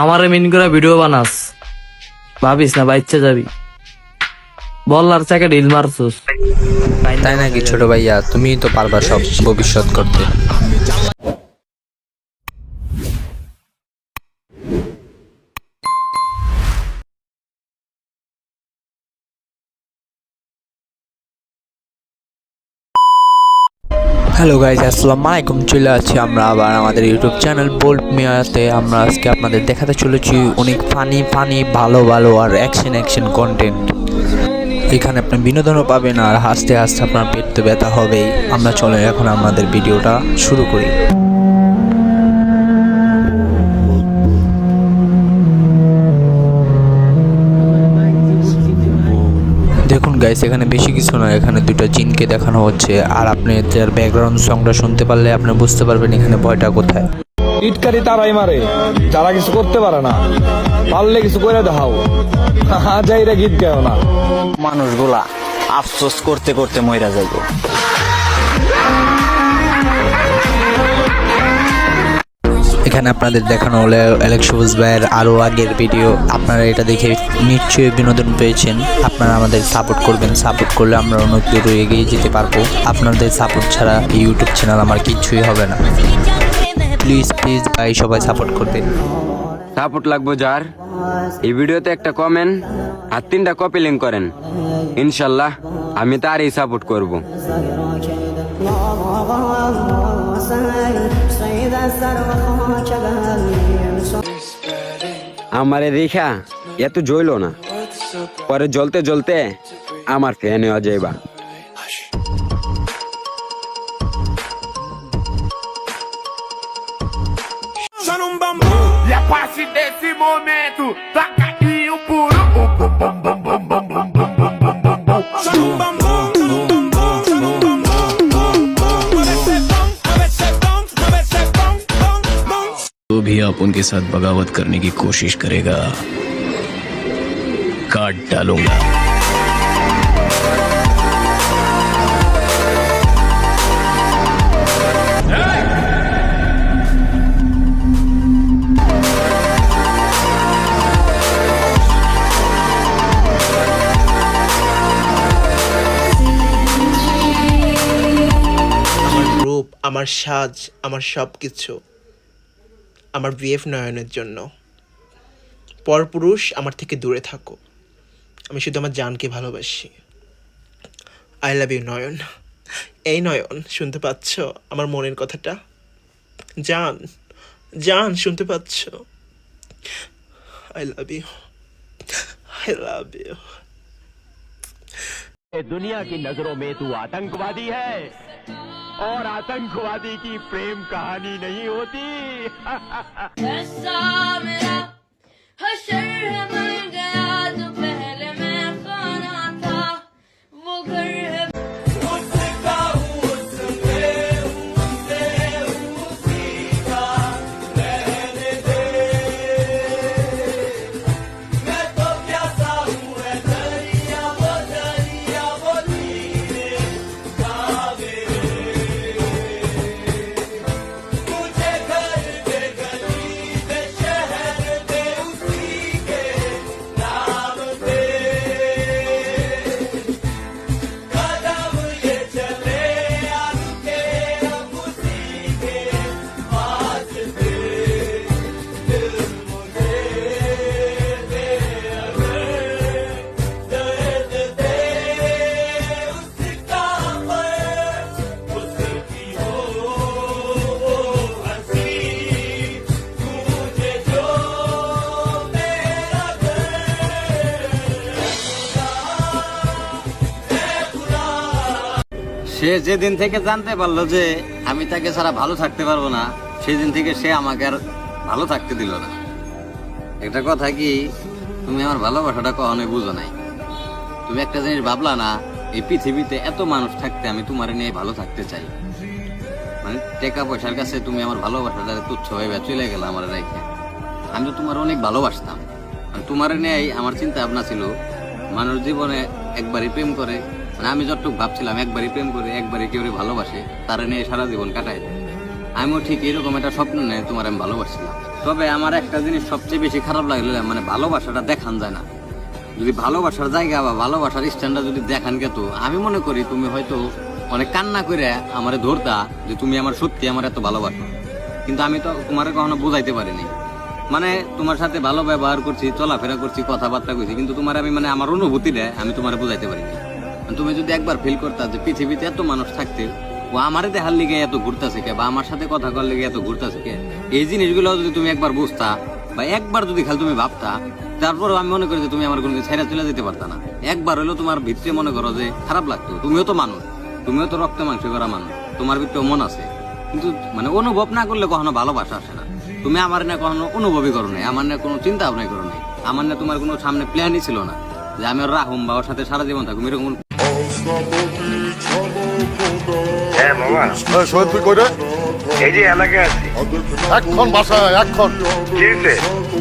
আমারে মিন করে ভিডিও বানাস, ভাবিস না বাচ্চা যাবি, বললার চাকে ঢিল মারছস। তাই নাকি ছোট ভাইয়া, তুমি তো পারবা সব ভবিষ্যৎ করতে। হ্যালো গাইজ, আসসালামু আলাইকুম। চলে আছি আমরা আবার আমাদের ইউটিউব চ্যানেল বোল্ড মিয়াতে। আমরা আজকে আপনাদের দেখাতে চলেছি অনেক ফানি ভালো আর অ্যাকশন কন্টেন্ট। এখানে আপনি বিনোদনও পাবেন আর হাসতে হাসতে আপনার পেট তো ব্যথা হবেই। আমরা চলে এখন আমাদের ভিডিওটা শুরু করি। দেখুন গাইস, এখানে বেশি কিছু না, এখানে দুটো জিনকে দেখানো হচ্ছে। আর আপনি এর ব্যাকগ্রাউন্ড সংটা শুনতে পারলে আপনি বুঝতে পারবেন এখানে ভয়টা কোথায়। ইটকারি তারাই মারে যারা কিছু করতে পারে না, পারলে কিছু করে দেখাও। যাইরা গীত গাও না, মানুষগুলা আফসোস করতে করতে মইরা যাইব। এখানে আপনাদের দেখানো হলো অ্যালেক্স ভাইয়ের আরও আগের ভিডিও। আপনারা এটা দেখে নিশ্চয়ই বিনোদন পেয়েছেন। আপনারা আমাদের সাপোর্ট করবেন, সাপোর্ট করলে আমরা অনেক দূরে এগিয়ে যেতে পারবো। আপনাদের সাপোর্ট ছাড়া এই ইউটিউব চ্যানেল আমার কিচ্ছুই হবে না। প্লিজ ভাই, সবাই সাপোর্ট করবেন। সাপোর্ট লাগবে যার, এই ভিডিওতে একটা কমেন্ট আর 3টা কপি লিঙ্ক করেন, ইনশাল্লাহ আমি তারই সাপোর্ট করব। আমারে রেখা এত জ্বইল না, পরে জ্বলতে জ্বলতে আমার ফ্যান হয়ে যাইবা। E a partir desse momento, taca aí o puro bum bum bum bum bum bum bum bum bum bum bum bum. Só um bum bum bum bum bum bum bum bum bum. Parece bom, bum. तो भी आप उनके साथ बगावत करने की कोशिश करेगा, काट डालूंगा। রূপ, আমার সাজ, আমার সব কিছু আমার বিএফ নয়নের জন্য। পরপুরুষ আমার থেকে দূরে থাকো, আমি শুধু আমার জানকে ভালোবাসি। আই লাভ ইউ নয়ন। এই নয়ন, শুনতে পাচ্ছ আমার মনের কথাটা? জান শুনতে পাচ্ছ? I love you, I love you. दुनिया की नजरों में तू आतंकवादी है, और आतंकवादी की प्रेम कहानी नहीं होती। সে যেদিন থেকে জানতে পারলো যে আমি তাকে ছাড়া ভালো থাকতে পারবো না, সেদিন থেকে সে আমাকে আর ভালো থাকতে দিল না। একটা কথা কি, তুমি আমার ভালোবাসাটা কখনোই বুঝো নাই। তুমি একটা জিনিস ভাবলা না, এই পৃথিবীতে এত মানুষ থাকতে আমি তোমার নিয়ে ভালো থাকতে চাই। মানে টাকা পয়সার কাছে তুমি আমার ভালোবাসাটা তুচ্ছ হয়ে চলে গেলে আমার রেখে। আমি তো তোমার অনেক ভালোবাসতাম, তোমার নিয়ে আমার চিন্তা ভাবনা ছিল মানুষ জীবনে একবারই প্রেম করে, মানে আমি যতটুকু ভাবছিলাম একবারই প্রেম করে একবারই কেউ ভালোবাসে, তারা নিয়ে সারা জীবন কাটায়। আমিও ঠিক এরকম একটা স্বপ্ন নিয়ে তোমার আমি ভালোবাসছিলাম। তো তবে আমার একটা জিনিস সবচেয়ে বেশি খারাপ লাগলো, মানে ভালোবাসাটা দেখান যায় না। যদি ভালোবাসার জায়গা বা ভালোবাসার স্ট্যান্ডার্ড যদি দেখান কে, তো আমি মনে করি তুমি হয়তো অনেক কান্না করে আমারে ধরতা যে তুমি আমার সত্যি আমার এত ভালোবাসো, কিন্তু আমি তো তোমার কখনো বুঝাইতে পারিনি। মানে তোমার সাথে ভালো ব্যবহার করছি, চলাফেরা করছি, কথাবার্তা করছি, কিন্তু তোমার আমি মানে আমার অনুভূতিটা আমি তোমার বুঝাইতে পারিনি। তুমি যদি একবার ফিল করতা যে পৃথিবীতে এত মানুষ থাকতে ও আমারে দেখার লিগে এত ঘুরতেছে কে, বা আমার সাথে কথা করার লিগে এত ঘুরতেছে কে, এই জিনিসগুলো যদি তুমি একবার বুঝতা বা একবার যদি খালি তুমি ভাবতা, তারপর আমি মনে করি যে তুমি আমার কোনো ছেড়ে চলে যেতে পারতা না। একবার হলেও তোমার ভিতরে মনে করো যে খারাপ লাগতো। তুমিও তো মানুষ, তুমিও তো রক্ত মাংস করা মানুষ, তোমার ভিতরে মন আছে, কিন্তু মানে অনুভব না করলে কখনো ভালোবাসা আসে না। তুমি আমার না কখনো অনুভবই করো নাই, আমার না কোনো চিন্তা ভাবনাই করো নাই, আমার না তোমার কোনো সামনে প্ল্যানই ছিল না যে আমি ওর রাহুম বা ওর সাথে সারা জীবন থাকুম, এরকম। হ্যাঁ মামা, শহীদ তুই কই রে? এই যে এলাকায় আছি। এখন বাসায় এখন কি হয়েছে?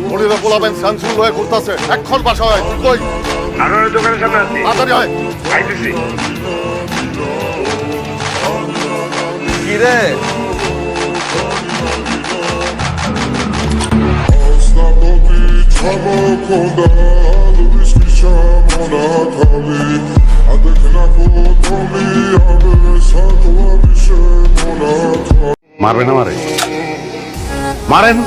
মনিরা পোলাবেন সানসুল হয়ে ঘুরতাছে, এখন বাসায় তুই কই? আরো দোকানের সামনে আছি, তাড়াতাড়ি হয়। আইতেছি। কি রে? মারবেন আমারে? মারেন,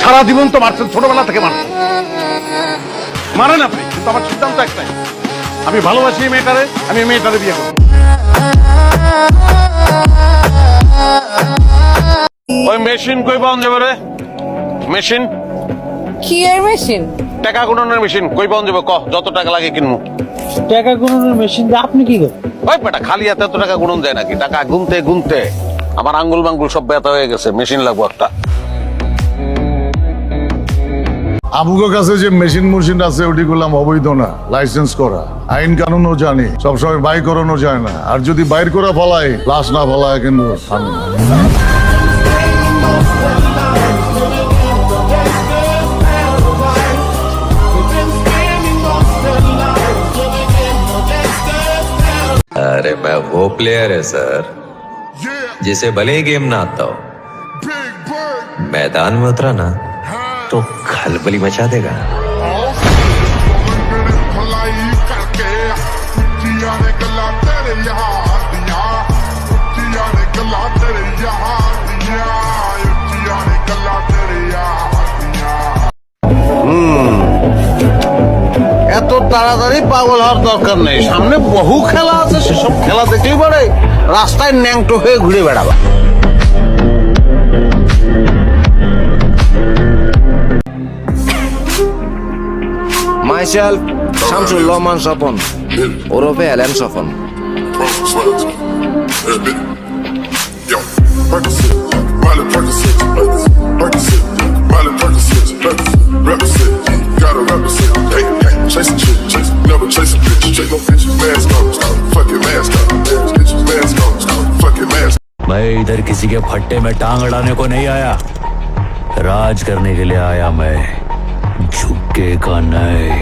সারা জীবন তো মারছেন, ছোটবেলা থেকে মারছেন, মারেন আপনি, কিন্তু আমার সিদ্ধান্ত একটাই, আমি ভালোবাসি এই মেয়েটারে, আমি এই মেয়েটারে বিয়ে করব। ওই মেশিন কই পাওয়া যাবে রে? মেশিন কি এর মেশিন? টাকা গুণনের মেশিন কই পাওয়া যাবে? ক যত টাকা লাগে কিনবো। টাকা গুণনের মেশিন দিয়ে আপনি কি করেন? ওই বেটা খালি হাতে এত টাকা গুণন যায় নাকি? টাকা গুনতে গুনতে আমার আঙ্গুল মাঙ্গুল সব ব্যথা হয়ে গেছে, মেশিন লাগবো একটা। আবুগোর কাছে যে মেশিন আছে ওটি করলাম অবৈধ না, লাইসেন্স করা, আইন কানুনও জানি, সবসময় বাইর করানো যায় না, আর যদি বাইর করা ফলায় লাশ না ফলায় কিন্তু আমি না। अरे मैं वो प्लेयर है सर जिसे भले ही गेम ना आता हो, मैदान में उतरा ना तो खलबली मचा देगा। এত তাড়াতাড়ি পাগল হওয়ার দরকার নেই, সামনে বহু খেলা আছে, সেসব খেলা দেখলেই পারে রাস্তায় ন্যাংটো হয়ে ঘুরে বেড়াবা। Myself, Shamsul Loman Sopon, ওরফে এলেন সফন। मैं इधर किसी के फट्टे में टांग अड़ाने को नहीं आया, राज करने के लिए आया मैं, झुके का नहीं।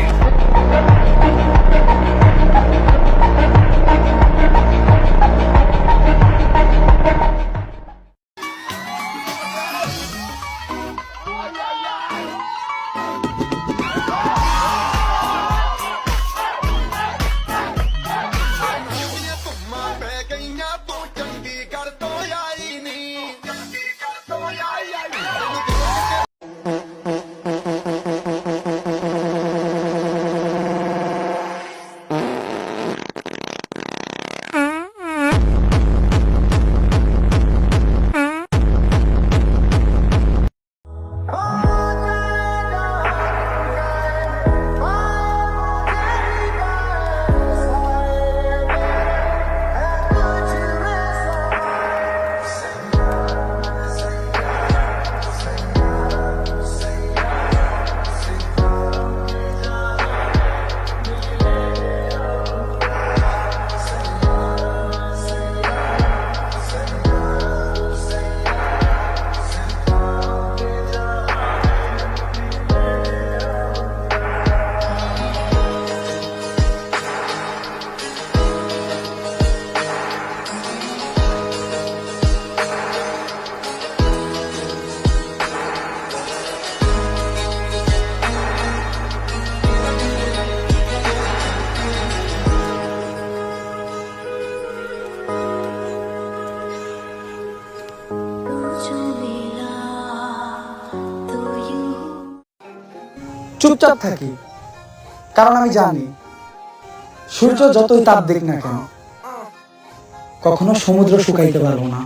চুপচাপ থাকি, কারণ আমি জানি সূর্য যতই তাপ দিক না কেন কখনো সমুদ্র শুকাইতে পারবো না।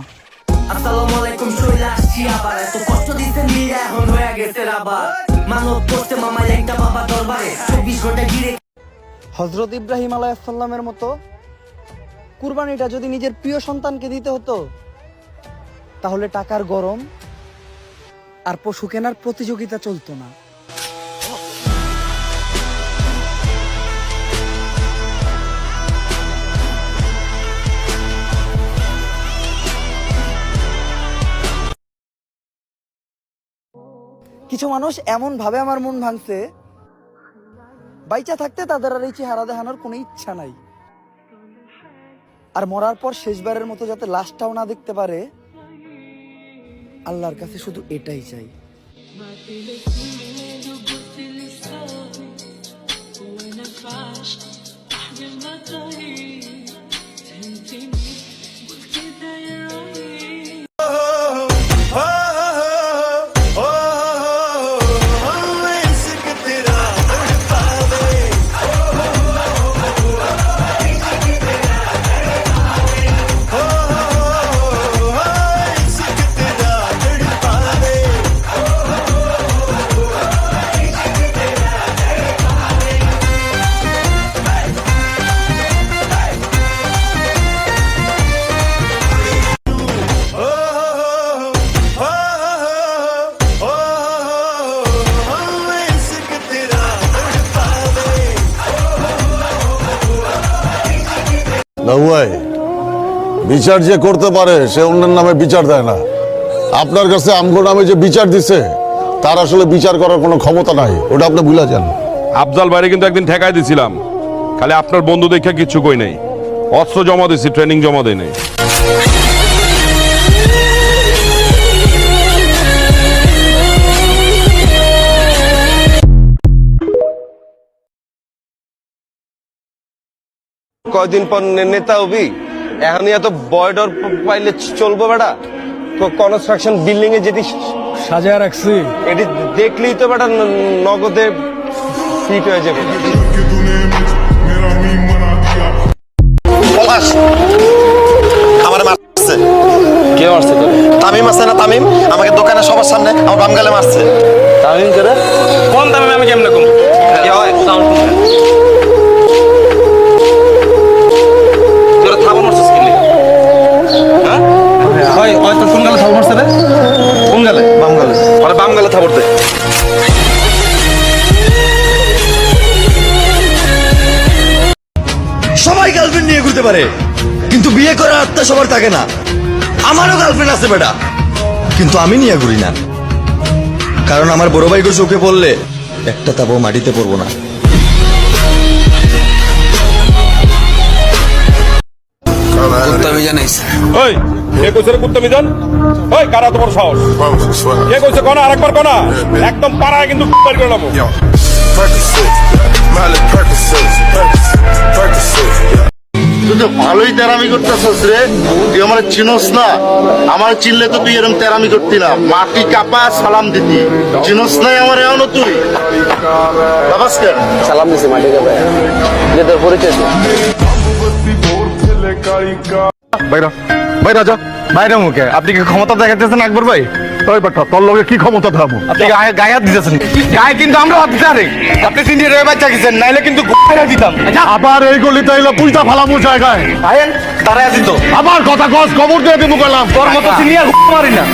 আসসালামু আলাইকুম, চলে আসছি আবার। এত কষ্ট দিতে নিয়ে এখন হয়ে গেছে আবার। মানব করতে মামা একটা বাবা দরবারে 24 ঘন্টা ঘিরে। হযরত ইব্রাহিম আলাইহিস সালামের মতো কুরবানিটা যদি নিজের প্রিয় সন্তানকে দিতে হতো, তাহলে টাকার গরম আর পশু কেনার প্রতিযোগিতা চলতো না। কিছু মানুষ এমন ভাবে আমার মন ভাঙছে, বাইচা থাকতে তাদের আর এই চেহারা দেখানোর কোনো ইচ্ছা নাই, আর মরার পর শেষবারের মতো যাতে লাশটাও না দেখতে পারে, আল্লাহর কাছে শুধু এটাই চাই। ভাই, বিচার যে করতে পারে সে অন্যের নামে বিচার দেয় না। আপনার কাছে আমগো নামে যে বিচার দিছে তার আসলে বিচার করার কোনো ক্ষমতা নাই, ওটা আপনি ভুলে যান। আফজাল বাইরে কিন্তু একদিন ঠেকাই দিছিলাম, খালি আপনার বন্ধু দেখে কিচ্ছু কই নাই। অস্ত্র জমা দিছি, ট্রেনিং জমা দেয় নাই। কয়দিন পর নেতা হবি, এখন এত বয়ডর পাইলে চলবো বেটা? কনস্ট্রাকশন বিল্ডিং এ যেটি সাজায় রাখছি, এটি দেখলেই তো বেটা নগদে ফিট হয়ে যাবে। আমার মারছে। কে মারছে তোরে? তামিম আছে না, তামিম আমাকে দোকানে সবার সামনে আমার বাম গালে মারছে। তামিম করে? কোন তামিম? আমি কেমনে কম কি হয়? তোরা থাবা মারছিস কি লিগা? হ্যাঁ হয় ওই তো কোন গালে থাবা মারছে রে? কোন গালে? বাম গালে। আরে বাম গালে থাবর দে। সবাই গার্লফ্রেন্ড নিয়ে ঘুরতে পারে, কিন্তু বিয়ে করার আত্মা সবার থাকে না। আমারও গার্লফ্রেন্ড আছে বেটা, কিন্তু আমি নিয়ে ঘুরি না, কারণ আমার বড় ভাইকে চোখে পড়লে একটা তাবও মাটিতে পড়বো না। ওই কে কইছে রে কুত্তা মিজান? ওই কারা তোমার সাহস? কে কইছে কোনা? আরেকবার কোনা, একদম পাড়ায় কিন্তু বের করে দেবো। তুই তো ভালোই তেরামি করতেছিস রে, তুই আমার চিনোস না? আমার চিনলে তো তুই এরকম তেরামি করতি না, মাটি কাপা সালাম দিতি। চিনোস নাই আমার এমন তুই নমস্কার সালাম দিছি মাটি যাবে যে তোর পরিচয়। বাইরা বাইরা যা বাইরে মুখে। আপনি কি ক্ষমতা দেখাতেছেন আকবর ভাই? ওই বাটা তোর লগে কি ক্ষমতা থাকবো? আপনি গায়ে হাত দিতেছেন। গায়ে কিন্তু আমরা হাত দিতে পারি। আপনি তিনটি রে বাচ্চা গেছেন, নাইলে কিন্তু গায়ে দিতাম। আবার এই গলিতে এলো পুলটা ফালামু জায়গায়। আয়েন তারাই দিত। আবার কথা কস, খবর দিয়ে দিব গেলাম। তোর মতো সিনিয়র মারি না।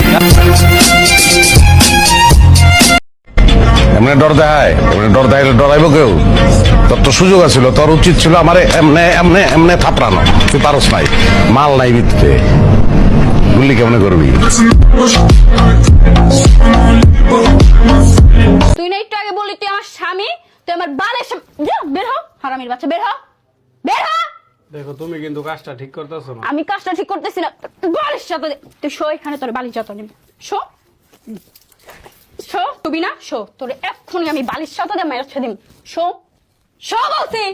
এমনি ডর দেয়, এমনি ডর দেয়, ডরাইব কেউ? তোর তো সুযোগ আছিল, তোর উচিত ছিল আমারে এমনে এমনে এমনে থাপড়ানো। তুই পারস নাই, মাল নাই ভিতরে, গুলি কেমনে করবি? তুই না একটু আগে বললি তুই আমার স্বামী, তুই আমার বালের বের হ, হারামির বাচ্চা, বের হ, বের হ। দেখো তুমি কিন্তু কাজটা ঠিক করতেছো না। আমি কাজটা ঠিক করতেছি না, বালিশ সাথে তুই শো, এখানে তোর বালিশ যত নিবি শো, শো তুমি না শো, তোর এক্ষুনি আমি বালিশ সাথে দিয়ে মেরে দিম। শো শো বলছি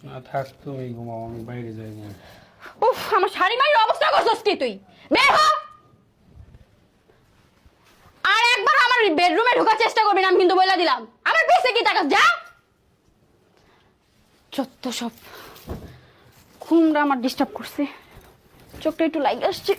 না, থাক তুমি ঘুমাও, আমি বাইরে যাই। উফ, আমার শাড়ি মায়ের অবস্থা করছিস কি তুই? বের হ। আর একবার আমার আমার বেডরুমে ঢোকার চেষ্টা করবি না, আমি কিন্তু বলে দিলাম। আমার পেছে কি টাকা, যা। যত সব ঘুমরা আমার ডিস্টার্ব করছে, চোখটা একটু লাইট আসছে।